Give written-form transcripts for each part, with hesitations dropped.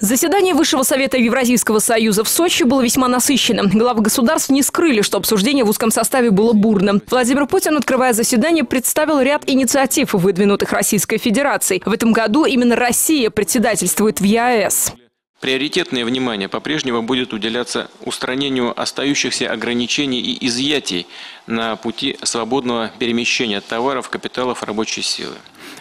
Заседание Высшего совета Евразийского союза в Сочи было весьма насыщенным. Главы государств не скрыли, что обсуждение в узком составе было бурным. Владимир Путин, открывая заседание, представил ряд инициатив, выдвинутых Российской Федерацией. В этом году именно Россия председательствует в ЕАЭС. Приоритетное внимание по-прежнему будет уделяться устранению остающихся ограничений и изъятий на пути свободного перемещения товаров, капиталов, рабочей силы.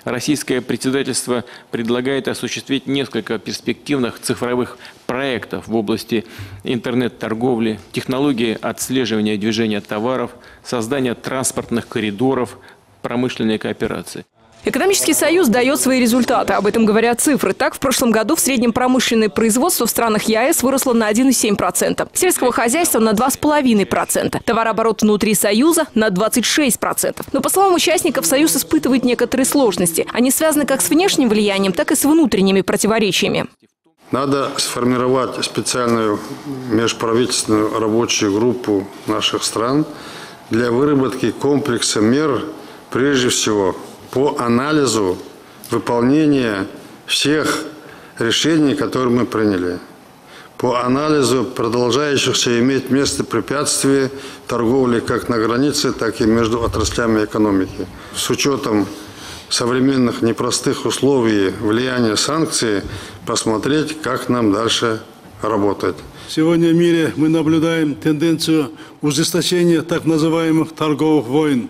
Российское председательство предлагает осуществить несколько перспективных цифровых проектов в области интернет-торговли, технологии отслеживания движения товаров, создания транспортных коридоров, промышленной кооперации. Экономический союз дает свои результаты. Об этом говорят цифры. Так, в прошлом году в среднем промышленное производство в странах ЕАЭС выросло на 1,7%. Сельского хозяйства на 2,5%. Товарооборот внутри союза на 26%. Но, по словам участников, союз испытывает некоторые сложности. Они связаны как с внешним влиянием, так и с внутренними противоречиями. Надо сформировать специальную межправительственную рабочую группу наших стран для выработки комплекса мер, прежде всего, по анализу выполнения всех решений, которые мы приняли. По анализу продолжающихся иметь место препятствий торговли как на границе, так и между отраслями экономики. С учетом современных непростых условий влияния санкций, посмотреть, как нам дальше работать. Сегодня в мире мы наблюдаем тенденцию ужесточения так называемых торговых войн.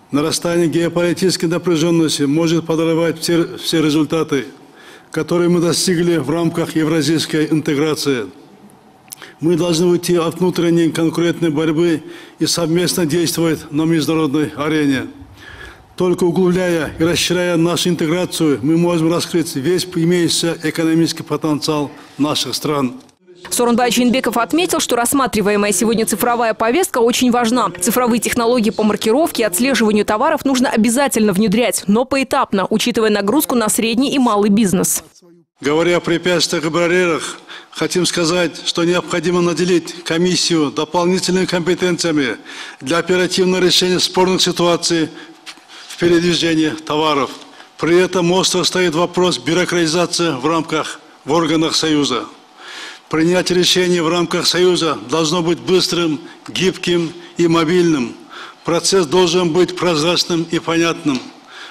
Нарастание геополитической напряженности может подорвать все результаты, которые мы достигли в рамках евразийской интеграции. Мы должны уйти от внутренней конкурентной борьбы и совместно действовать на международной арене. Только углубляя и расширяя нашу интеграцию, мы можем раскрыть весь имеющийся экономический потенциал наших стран. Сооронбай Жээнбеков отметил, что рассматриваемая сегодня цифровая повестка очень важна. Цифровые технологии по маркировке и отслеживанию товаров нужно обязательно внедрять, но поэтапно, учитывая нагрузку на средний и малый бизнес. Говоря о препятствиях и барьерах, хотим сказать, что необходимо наделить комиссию дополнительными компетенциями для оперативного решения спорных ситуаций в передвижении товаров. При этом остро стоит вопрос бюрократизации в органах Союза. Принятие решений в рамках Союза должно быть быстрым, гибким и мобильным. Процесс должен быть прозрачным и понятным,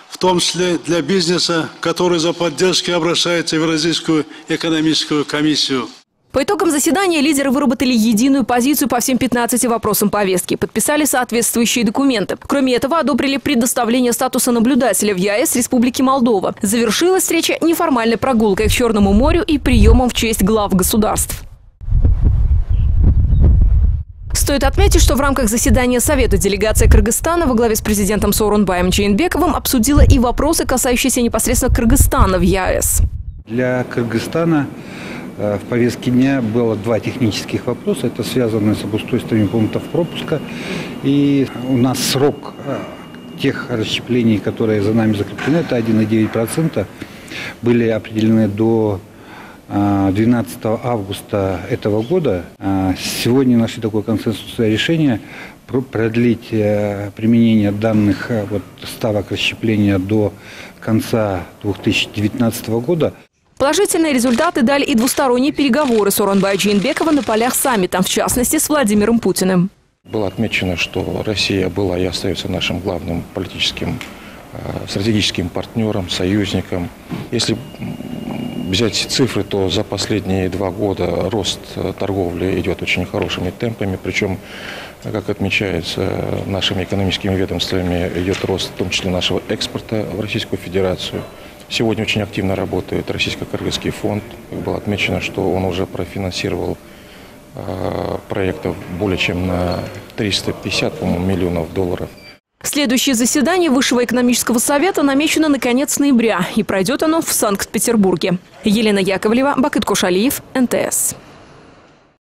в том числе для бизнеса, который за поддержкой обращается в Евразийскую экономическую комиссию. По итогам заседания лидеры выработали единую позицию по всем 15 вопросам повестки, подписали соответствующие документы. Кроме этого, одобрили предоставление статуса наблюдателя в ЕАЭС Республики Молдова. Завершилась встреча неформальной прогулкой к Черному морю и приемом в честь глав государств. Стоит отметить, что в рамках заседания Совета делегация Кыргызстана во главе с президентом Сооронбаем Жээнбековым обсудила и вопросы, касающиеся непосредственно Кыргызстана в ЕАЭС. Для Кыргызстана в повестке дня было два технических вопроса. Это связано с обустройством пунктов пропуска. И у нас срок тех расщеплений, которые за нами закреплены, это 1,9%, были определены до 12 августа этого года. Сегодня нашли такое консенсусное решение продлить применение данных ставок расщепления до конца 2019 года. Положительные результаты дали и двусторонние переговоры Сооронбая Жээнбекова на полях саммита, в частности, с Владимиром Путиным. Было отмечено, что Россия была и остается нашим главным политическим, стратегическим партнером, союзником. Если взять цифры, то за последние 2 года рост торговли идет очень хорошими темпами. Причем, как отмечается нашими экономическими ведомствами, идет рост в том числе нашего экспорта в Российскую Федерацию. Сегодня очень активно работает Российско-Кыргызский фонд. Было отмечено, что он уже профинансировал проектов более чем на 350, по-моему, миллионов долларов. Следующее заседание Высшего экономического совета намечено на конец ноября, и пройдет оно в Санкт-Петербурге. Елена Яковлева, Бакыт Кошалиев, НТС.